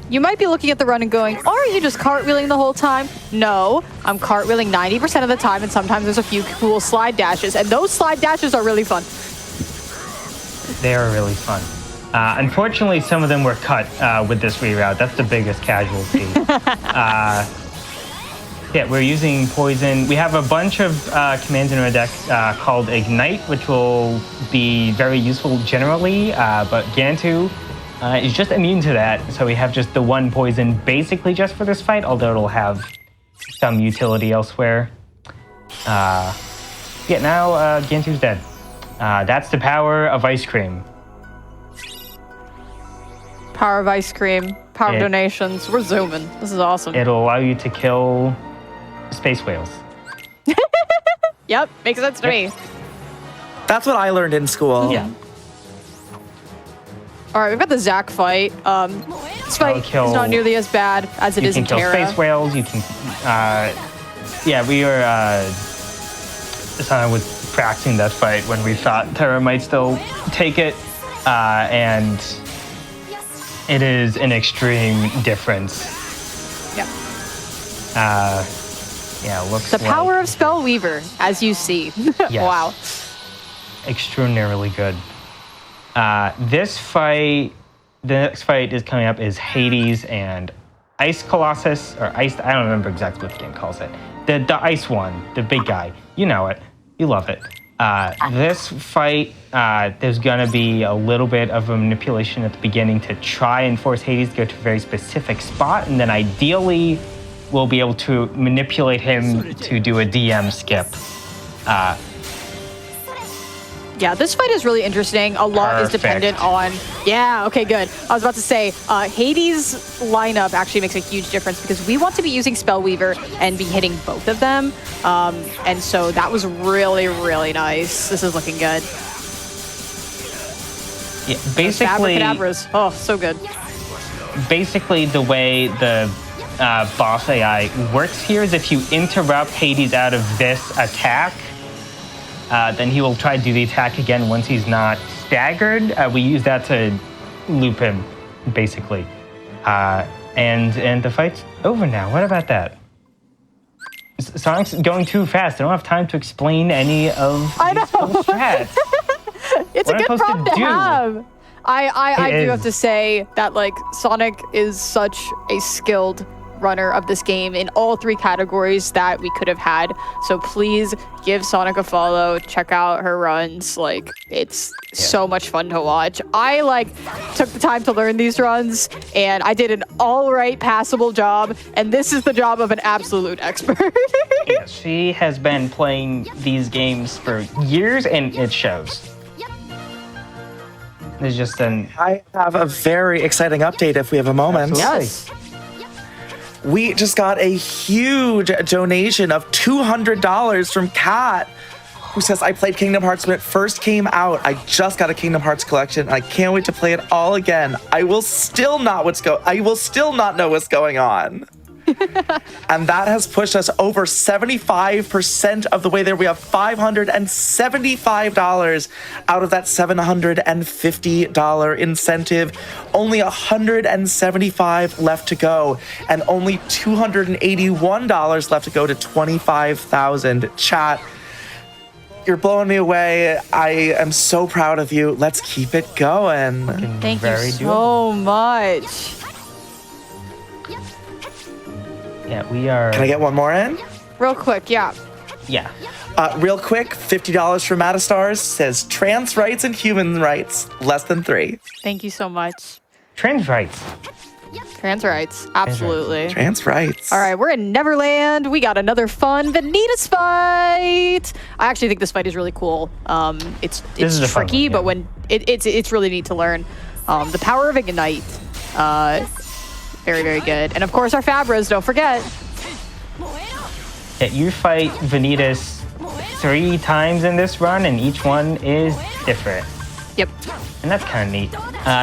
[SPEAKER 2] You might be looking at the run and going, aren't you just cartwheeling the whole time? No, I'm cartwheeling 90% of the time, and sometimes there's a few cool slide dashes, and those slide dashes are really fun.
[SPEAKER 3] They are really fun. Unfortunately, some of them were cut with this reroute. That's the biggest casualty. Yeah, we're using poison. We have a bunch of commands in our deck called Ignite, which will be very useful generally, but Gantu is just immune to that, so we have just the one poison basically just for this fight, although it'll have some utility elsewhere. Yeah, now Gantu's dead. That's the power of ice cream.
[SPEAKER 2] Power of ice cream, power of donations. We're zooming. This is awesome.
[SPEAKER 3] It'll allow you to kill space whales.
[SPEAKER 2] Yep, makes sense to me.
[SPEAKER 4] That's what I learned in school.
[SPEAKER 3] Yeah.
[SPEAKER 2] All right, we've got the Zac fight. This fight is not nearly as bad as it is in Terra.
[SPEAKER 3] You can kill space whales. You can, yeah, we were with practicing that fight when we thought Terra might still take it, and it is an extreme difference.
[SPEAKER 2] Yeah.
[SPEAKER 3] Yeah, looks
[SPEAKER 2] the power of Spellweaver, as you see.
[SPEAKER 3] Yes.
[SPEAKER 2] Wow.
[SPEAKER 3] Extraordinarily good. This fight, the next fight is coming up is Hades and Ice Colossus, or Ice, I don't remember exactly what the game calls it. The ice one, the big guy. You know it. You love it. This fight, there's gonna be a little bit of a manipulation at the beginning to try and force Hades to go to a very specific spot, and then ideally we'll be able to manipulate him to do a DM skip.
[SPEAKER 2] Yeah, this fight is really interesting. A lot is dependent on... Yeah, okay, good. I was about to say, Hades' lineup actually makes a huge difference because we want to be using Spellweaver and be hitting both of them. And so that was really, really nice. This is looking good.
[SPEAKER 3] Yeah, basically...
[SPEAKER 2] Abracadabras. Oh, so good.
[SPEAKER 3] Basically, the way the boss AI works here is if you interrupt Hades out of this attack, then he will try to do the attack again once he's not staggered. We use that to loop him, basically. And the fight's over now. What about that? Sonic's going too fast. I don't have time to explain any of these cool strats.
[SPEAKER 2] It's
[SPEAKER 3] what
[SPEAKER 2] a good problem to have. I do have to say that, like, Sonic is such a skilled runner of this game in all three categories that we could have had. So please give Sonic a follow. Check out her runs. Like, it's so much fun to watch. I took the time to learn these runs and I did an all right passable job, and this is the job of an absolute expert.
[SPEAKER 3] Yeah, she has been playing these games for years and it shows. There's just
[SPEAKER 4] I have a very exciting update if we have a moment.
[SPEAKER 3] Absolutely.
[SPEAKER 2] Yes.
[SPEAKER 4] We just got a huge donation of $200 from Kat, who says, I played Kingdom Hearts when it first came out. I just got a Kingdom Hearts collection, and I can't wait to play it all again. I will still not know what's going on. And that has pushed us over 75% of the way there. We have $575 out of that $750 incentive. Only $175 left to go, and only $281 left to go to 25,000. Chat, you're blowing me away. I am so proud of you. Let's keep it going.
[SPEAKER 2] Thank you so much.
[SPEAKER 3] Yeah, we are...
[SPEAKER 4] Can I get one more in?
[SPEAKER 2] Real quick, yeah.
[SPEAKER 3] Yeah.
[SPEAKER 4] Real quick, $50 from Matastars says trans rights and human rights, less than 3.
[SPEAKER 2] Thank you so much.
[SPEAKER 3] Trans rights.
[SPEAKER 2] Trans rights, absolutely.
[SPEAKER 4] Trans rights.
[SPEAKER 2] All right, we're in Neverland. We got another fun Vanitas fight. I actually think this fight is really cool. It's tricky, but when it's really neat to learn. The power of Ignite. Very, very good. And of course, our Fabras, don't forget.
[SPEAKER 3] Yeah, you fight Vanitas 3 times in this run, and each one is different.
[SPEAKER 2] Yep.
[SPEAKER 3] And that's kind of neat.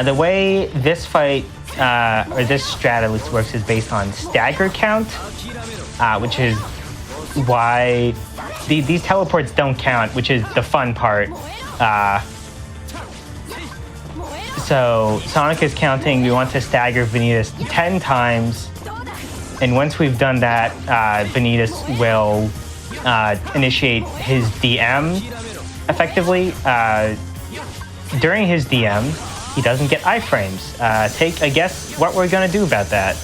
[SPEAKER 3] The way this fight, or this strat at least works, is based on stagger count, which is why these teleports don't count, which is the fun part. So Sonic is counting, we want to stagger Vanitas 10 times, and once we've done that, Vanitas will initiate his DM effectively. During his DM, he doesn't get iframes. Take a guess what we're gonna do about that.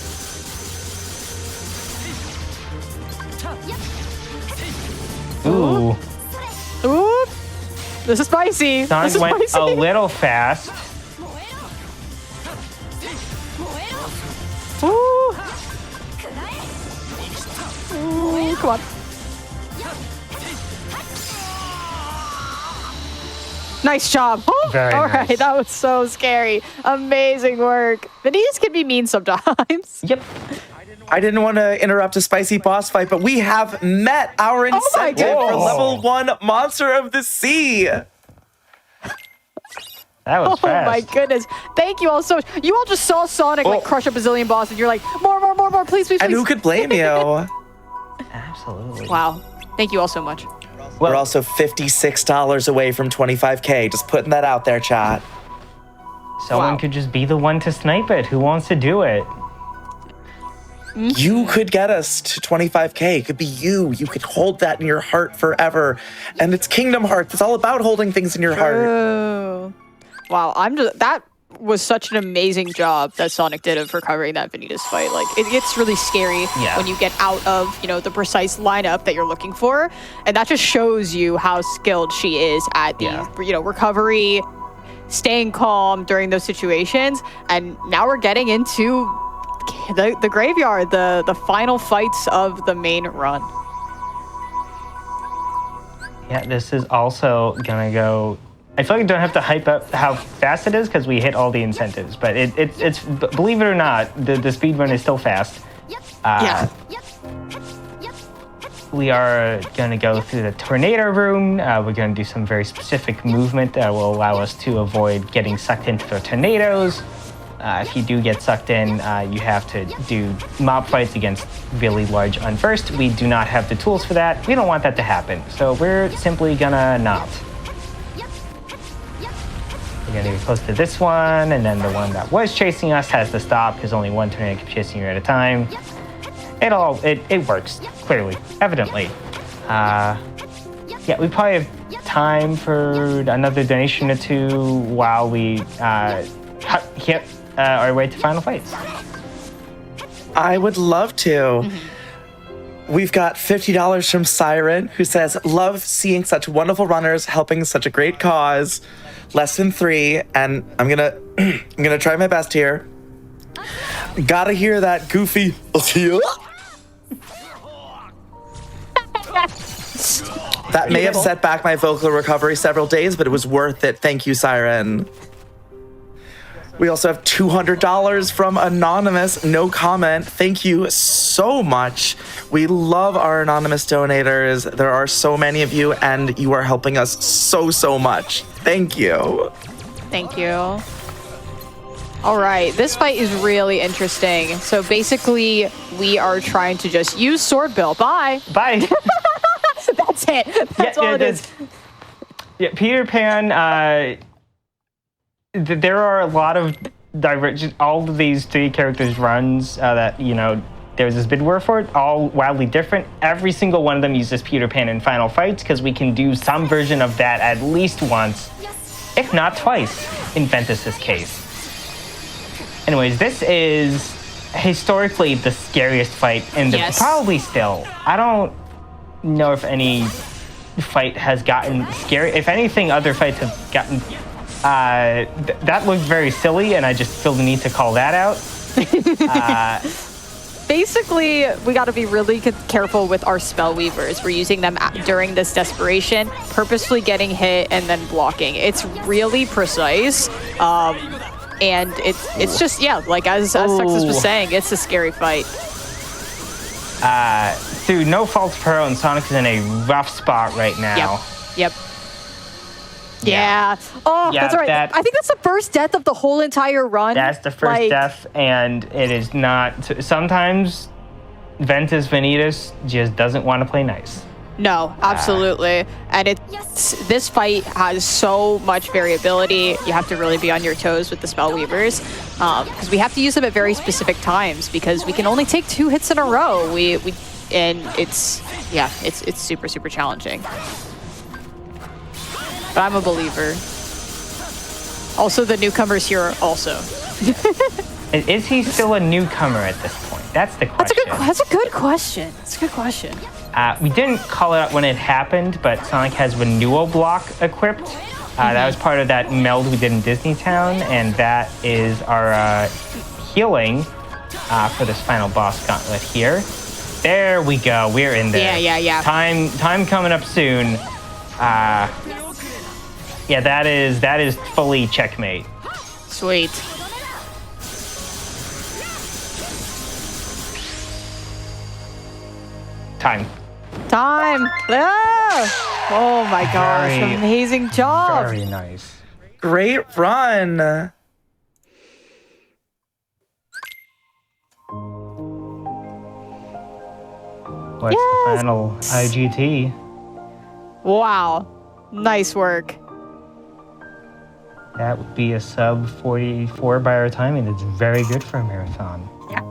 [SPEAKER 3] Ooh.
[SPEAKER 2] Ooh. This is spicy.
[SPEAKER 3] Sonic went a little fast.
[SPEAKER 2] Ooh. Ooh, come on. Nice job.
[SPEAKER 3] Very
[SPEAKER 2] All right,
[SPEAKER 3] nice.
[SPEAKER 2] that was so scary. Amazing work. Vanitas can be mean sometimes.
[SPEAKER 3] Yep.
[SPEAKER 4] I didn't want to interrupt a spicy boss fight, but we have met our incentive for level 1 Monster of the Sea.
[SPEAKER 3] That was
[SPEAKER 2] Oh
[SPEAKER 3] fast.
[SPEAKER 2] my goodness. Thank you all so much. You all just saw Sonic like crush a bazillion bosses and you're like, more, please, please,
[SPEAKER 4] And
[SPEAKER 2] please.
[SPEAKER 4] who could blame you?
[SPEAKER 3] Absolutely.
[SPEAKER 2] Wow. Thank you all so much.
[SPEAKER 4] We're also $56 away from 25K. Just putting that out there, chat.
[SPEAKER 3] Someone
[SPEAKER 2] Wow.
[SPEAKER 3] could just be the one to snipe it. Who wants to do it?
[SPEAKER 4] You could get us to 25K. It could be you. You could hold that in your heart forever. And it's Kingdom Hearts. It's all about holding things in your heart.
[SPEAKER 2] Oh. Wow. That was such an amazing job that Sonic did of recovering that Vanitas fight. Like, it gets really scary when you get out of, the precise lineup that you're looking for. And that just shows you how skilled she is at the, recovery, staying calm during those situations. And now we're getting into the graveyard, the final fights of the main run.
[SPEAKER 3] Yeah, this is also gonna go. I feel like I don't have to hype up how fast it is because we hit all the incentives, but it's believe it or not, the speed run is still fast. We are going to go through the tornado room. We're going to do some very specific movement that will allow us to avoid getting sucked into the tornadoes. If you do get sucked in, you have to do mob fights against really large unversed. We do not have the tools for that. We don't want that to happen, so we're simply gonna not. We're gonna get close to this one, and then the one that was chasing us has to stop because only one tornado keeps chasing you at a time. It works, clearly, evidently. We probably have time for another donation or two while we hit our way to final fights.
[SPEAKER 4] I would love to. We've got $50 from Siren, who says, love seeing such wonderful runners helping such a great cause. Less than 3, and I'm gonna try my best here. Gotta hear that goofy. That may have set back my vocal recovery several days, but it was worth it. Thank you, Siren. We also have $200 from Anonymous, no comment. Thank you so much. We love our anonymous donators. There are so many of you, and you are helping us so much. Thank you.
[SPEAKER 2] Thank you. All right, this fight is really interesting. So basically, we are trying to just use Sword Bill. Bye.
[SPEAKER 3] Bye.
[SPEAKER 2] That's it. That's all it is.
[SPEAKER 3] Yeah, Peter Pan, there are a lot of divergent, all of these 3 characters' runs that, there's this bid word for it, all wildly different. Every single one of them uses Peter Pan in final fights because we can do some version of that at least once, if not twice, in Ventus's case. Anyways, this is historically the scariest fight in the, probably still. I don't know if any fight has gotten scary. If anything, other fights have gotten that looked very silly, and I just feel the need to call that out.
[SPEAKER 2] Basically, we got to be really careful with our spell weavers. We're using them during this desperation, purposefully getting hit and then blocking. It's really precise, and it's just like as Texas was saying, it's a scary fight.
[SPEAKER 3] Through no fault of her own, Sonic is in a rough spot right now.
[SPEAKER 2] Yep. Yeah. Oh, that's right. I think that's the first death of the whole entire run.
[SPEAKER 3] That's the first death, and it is not. Sometimes Ventus Vanitas just doesn't want to play nice.
[SPEAKER 2] No, absolutely. And this fight has so much variability. You have to really be on your toes with the spell weavers because we have to use them at very specific times because we can only take 2 hits in a row. And it's super challenging. But I'm a believer. Also, the newcomers here also.
[SPEAKER 3] Is he still a newcomer at this point? That's the question.
[SPEAKER 2] That's a good question. It's a good question.
[SPEAKER 3] We didn't call it out when it happened, but Sonic has Renewal Block equipped. That was part of that meld we did in Disney Town, and that is our healing for this final boss gauntlet here. There we go. We're in there.
[SPEAKER 2] Yeah.
[SPEAKER 3] Time coming up soon. That is fully checkmate.
[SPEAKER 2] Sweet.
[SPEAKER 3] Time.
[SPEAKER 2] Ah! Oh my gosh, amazing job.
[SPEAKER 3] Very nice.
[SPEAKER 4] Great run.
[SPEAKER 3] What's the final IGT?
[SPEAKER 2] Wow. Nice work.
[SPEAKER 3] That would be a sub 44 by our timing. It's very good for a marathon.
[SPEAKER 1] Yeah.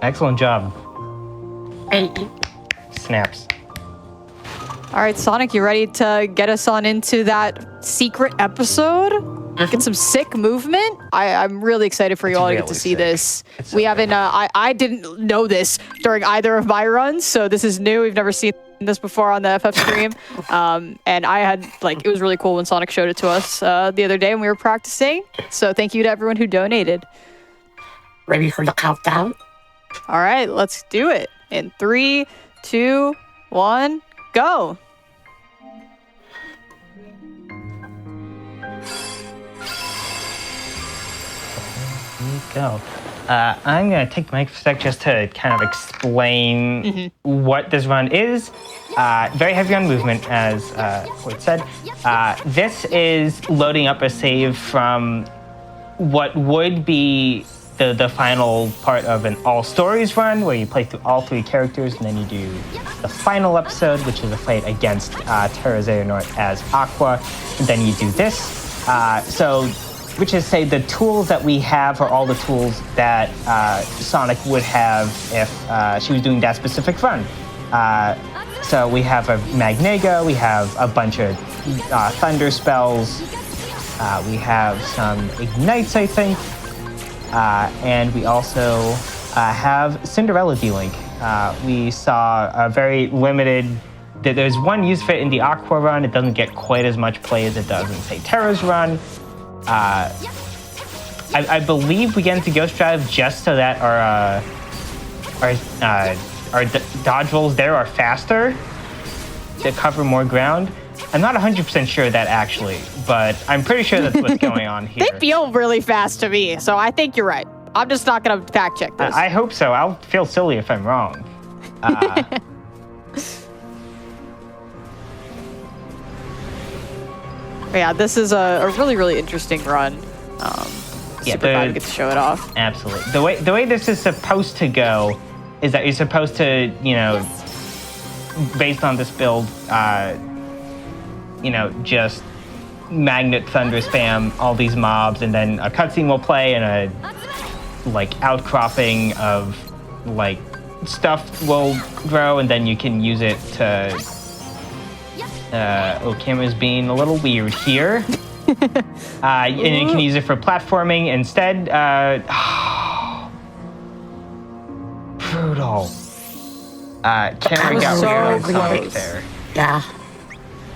[SPEAKER 3] Excellent job.
[SPEAKER 1] Thank you.
[SPEAKER 3] Snaps.
[SPEAKER 2] All right, Sonic, you ready to get us on into that secret episode? Get some sick movement? I'm really excited for you all to get to
[SPEAKER 3] really
[SPEAKER 2] see
[SPEAKER 3] sick.
[SPEAKER 2] this.
[SPEAKER 3] It's
[SPEAKER 2] We haven't, I didn't know this during either of my runs, so this is new. We've never seen this before on the FF stream. And I had, it was really cool when Sonic showed it to us the other day when we were practicing. So thank you to everyone who donated.
[SPEAKER 1] Ready for the countdown?
[SPEAKER 2] All right, let's do it. In 3, 2, 1, go.
[SPEAKER 3] There you go. I'm going to take the mic for a sec just to kind of explain what this run is. Very heavy on movement, as Hoyt said. This is loading up a save from what would be the final part of an all stories run, where you play through all 3 characters, and then you do the final episode, which is a fight against Terra Xehanort as Aqua, and then you do this. Which is, say, the tools that we have are all the tools that Sonic would have if she was doing that specific run. So we have a Magnego, we have a bunch of Thunder spells, we have some Ignites, I think, and we also have Cinderella D-Link. We saw a very limited, there's one use for it in the Aqua run. It doesn't get quite as much play as it does in, say, Terra's run. I believe we get into Ghost Drive just so that our dodge rolls there are faster to cover more ground. I'm not 100% sure of that actually, but I'm pretty sure that's what's going on here.
[SPEAKER 2] They feel really fast to me, so I think you're right. I'm just not going to fact check this.
[SPEAKER 3] I hope so. I'll feel silly if I'm wrong.
[SPEAKER 2] Yeah, this is a really, really interesting run. Super glad we get to show it off.
[SPEAKER 3] Absolutely. The way this is supposed to go is that you're supposed to, based on this build, just magnet thunder spam all these mobs, and then a cutscene will play and a outcropping of stuff will grow, and then you can use it to camera's being a little weird here. And you can use it for platforming instead. Brutal. Camera got
[SPEAKER 2] so
[SPEAKER 3] weird on
[SPEAKER 2] close.
[SPEAKER 3] Sonic there.
[SPEAKER 1] Yeah.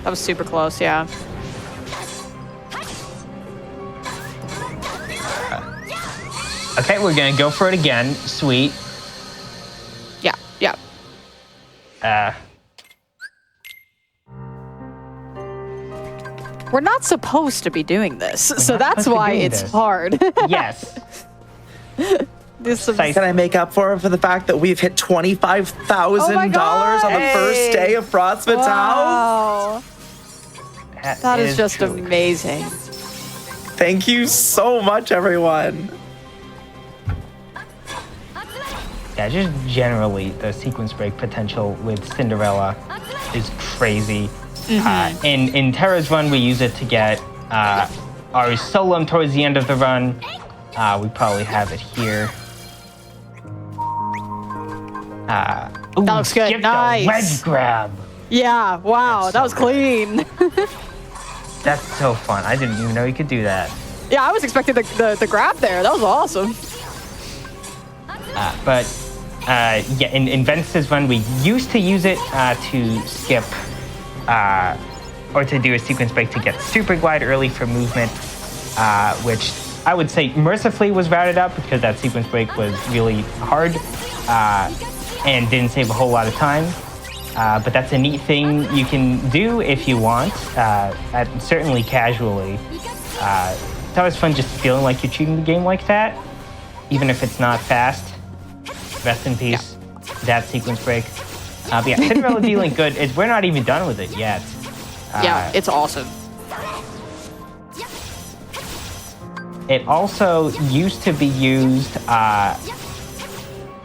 [SPEAKER 2] That was super close, yeah.
[SPEAKER 3] Okay, we're gonna go for it again. Sweet.
[SPEAKER 2] Yeah. We're not supposed to be doing this, so
[SPEAKER 3] not
[SPEAKER 2] that's
[SPEAKER 3] supposed to be
[SPEAKER 2] why
[SPEAKER 3] doing
[SPEAKER 2] it's
[SPEAKER 3] this.
[SPEAKER 2] hard.
[SPEAKER 3] Yes.
[SPEAKER 2] This is
[SPEAKER 4] Can I make up for the fact that we've hit $25,000
[SPEAKER 2] Oh my
[SPEAKER 4] on
[SPEAKER 2] God.
[SPEAKER 4] the first day of Frostman's house?
[SPEAKER 2] wow. That is just
[SPEAKER 3] truly
[SPEAKER 2] amazing.
[SPEAKER 4] Thank you so much, everyone.
[SPEAKER 3] Yeah, just generally, the sequence break potential with Cinderella is crazy. In Terra's run, we use it to get our Solum towards the end of the run. We probably have it here.
[SPEAKER 2] That looks good.
[SPEAKER 3] Skip
[SPEAKER 2] Nice.
[SPEAKER 3] the wedge grab.
[SPEAKER 2] Yeah, wow, that was clean.
[SPEAKER 3] That's so fun. I didn't even know you could do that.
[SPEAKER 2] Yeah, I was expecting the grab there. That was awesome.
[SPEAKER 3] In Ventus's run, we used to use it to skip or to do a sequence break to get super glide early for movement, which I would say mercifully was routed out because that sequence break was really hard and didn't save a whole lot of time. But that's a neat thing you can do if you want, certainly casually. It's always fun just feeling like you're cheating the game like that, even if it's not fast. Rest in peace, that sequence break. But yeah, Cinderella D-Link good. We're not even done with it yet.
[SPEAKER 2] Yeah, it's awesome.
[SPEAKER 3] It also used to be used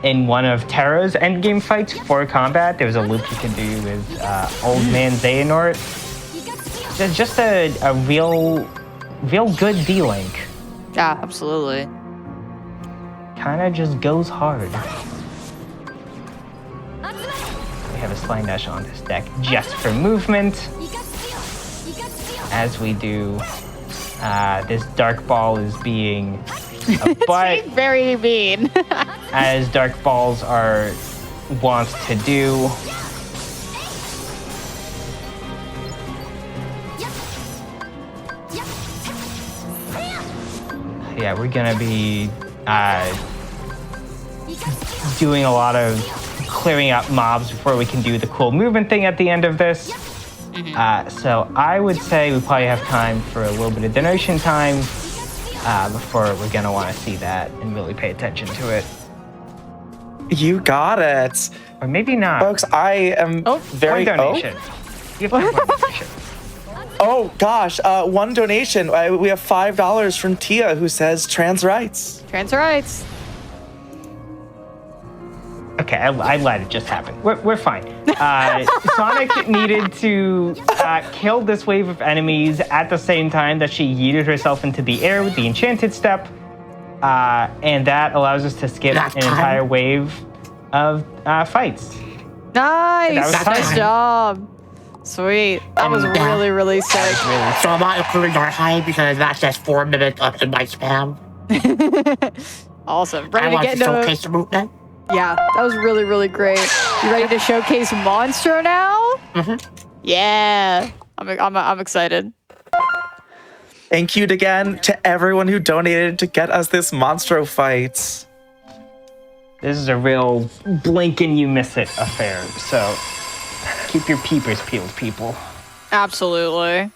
[SPEAKER 3] in one of Terra's endgame fights for combat. There was a loop you could do with Old Man Xehanort. Just a real good D-Link.
[SPEAKER 2] Yeah, absolutely.
[SPEAKER 3] Kind of just goes hard. We have a Slime Dash on this deck just for movement. As we do, this Dark Ball is being a butt,
[SPEAKER 2] Very mean.
[SPEAKER 3] as Dark Balls are wont to do. Yeah, we're gonna be doing a lot of clearing up mobs before we can do the cool movement thing at the end of this. So I would say we probably have time for a little bit of donation time before we're gonna want to see that and really pay attention to it.
[SPEAKER 4] You got it.
[SPEAKER 3] Or maybe not.
[SPEAKER 4] Folks, I am very...
[SPEAKER 3] One donation. You have to have one donation.
[SPEAKER 4] Oh, gosh. One donation. We have $5 from Tia, who says trans rights.
[SPEAKER 2] Trans rights.
[SPEAKER 3] Okay, I let it just happen. We're fine. Sonic needed to kill this wave of enemies at the same time that she yeeted herself into the air with the enchanted step. And that allows us to skip an entire wave of fights.
[SPEAKER 2] Nice.
[SPEAKER 3] That was
[SPEAKER 2] Nice
[SPEAKER 3] fun.
[SPEAKER 2] job. Sweet. That was really, really sick.
[SPEAKER 1] So I'm not including our high because that's just 4 minutes up in my spam.
[SPEAKER 2] Awesome.
[SPEAKER 1] I
[SPEAKER 2] Ready to
[SPEAKER 1] want
[SPEAKER 2] get
[SPEAKER 1] to
[SPEAKER 2] into
[SPEAKER 1] showcase the movement.
[SPEAKER 2] Yeah, that was really, really great. You ready to showcase Monstro now?
[SPEAKER 1] Mm-hmm.
[SPEAKER 2] Yeah. I'm excited.
[SPEAKER 4] Thank you again to everyone who donated to get us this Monstro fight.
[SPEAKER 3] This is a real blink and you miss it affair. So keep your peepers peeled, people.
[SPEAKER 2] Absolutely.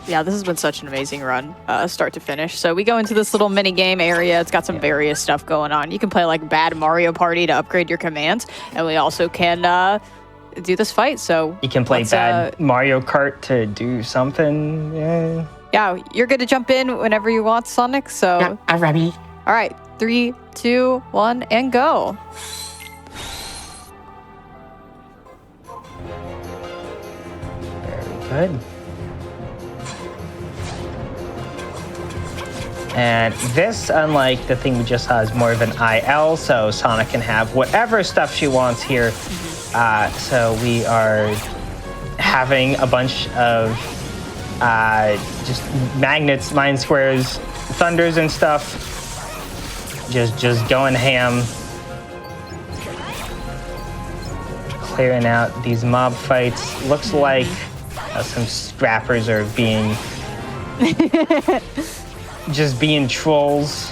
[SPEAKER 2] Yeah, this has been such an amazing run, start to finish. So we go into this little mini game area. It's got some various stuff going on. You can play like Bad Mario Party to upgrade your commands, and we also can do this fight. So
[SPEAKER 3] You can play Bad Mario Kart to do something.
[SPEAKER 2] yeah, you're good to jump in whenever you want, Sonic. So
[SPEAKER 1] Yeah, I'm ready.
[SPEAKER 2] all right, 3, 2, 1, and go.
[SPEAKER 3] Very good. And this, unlike the thing we just saw, is more of an IL, so Sonic can have whatever stuff she wants here. So we are having a bunch of just magnets, mine squares, thunders and stuff. Just going ham. Clearing out these mob fights. Looks like some scrappers are being... just being trolls.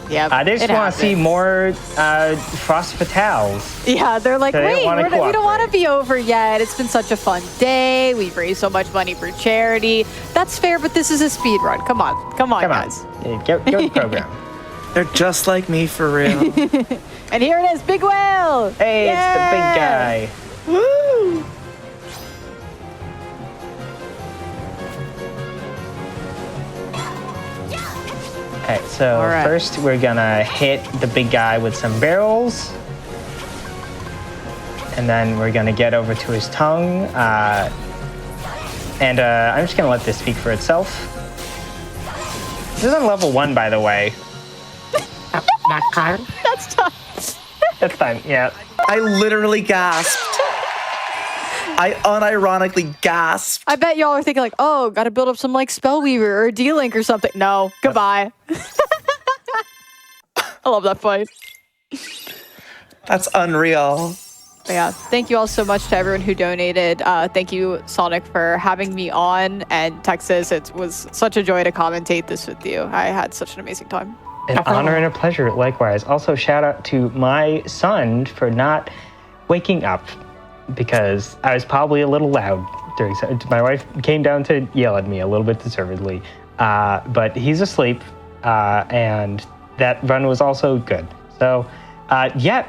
[SPEAKER 2] Yeah,
[SPEAKER 3] they just want to see more Frost Fatales.
[SPEAKER 2] Yeah, they're like,
[SPEAKER 3] They
[SPEAKER 2] wait,
[SPEAKER 3] wanna
[SPEAKER 2] we don't want to
[SPEAKER 3] cooperate.
[SPEAKER 2] be over yet. It's been such a fun day. We've raised so much money for charity. That's fair, but this is a speed run. Come on, guys.
[SPEAKER 3] Yeah, get the program.
[SPEAKER 4] They're just like me, for real.
[SPEAKER 2] And here it is, Big Whale.
[SPEAKER 3] Hey, it's the big guy.
[SPEAKER 4] Woo!
[SPEAKER 3] Okay, so
[SPEAKER 2] All right.
[SPEAKER 3] first we're gonna hit the big guy with some barrels. And then we're gonna get over to his tongue. And I'm just gonna let this speak for itself. This is on level 1, by the way.
[SPEAKER 1] Not card.
[SPEAKER 2] That's tough.
[SPEAKER 3] That's fine, yeah.
[SPEAKER 4] I literally gasped. I unironically gasped.
[SPEAKER 2] I bet y'all are thinking like, oh, got to build up some like Spellweaver or D-Link or something. No, goodbye. I love that fight.
[SPEAKER 4] That's unreal.
[SPEAKER 2] But yeah, thank you all so much to everyone who donated. Thank you, Sonic, for having me on. And Texas, it was such a joy to commentate this with you. I had such an amazing time.
[SPEAKER 3] An honor and a pleasure, likewise. Also, shout out to my son for not waking up because I was probably a little loud during. My wife came down to yell at me a little bit deservedly, but he's asleep, and that run was also good. So, yeah,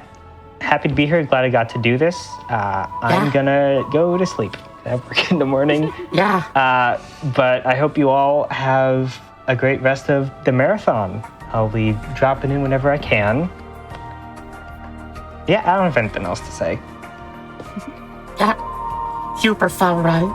[SPEAKER 3] happy to be here. Glad I got to do this. I'm gonna go to sleep. I have work in the morning.
[SPEAKER 1] Yeah.
[SPEAKER 3] But I hope you all have a great rest of the marathon. I'll be dropping in whenever I can. Yeah, I don't have anything else to say.
[SPEAKER 1] Yeah. Super fun, right?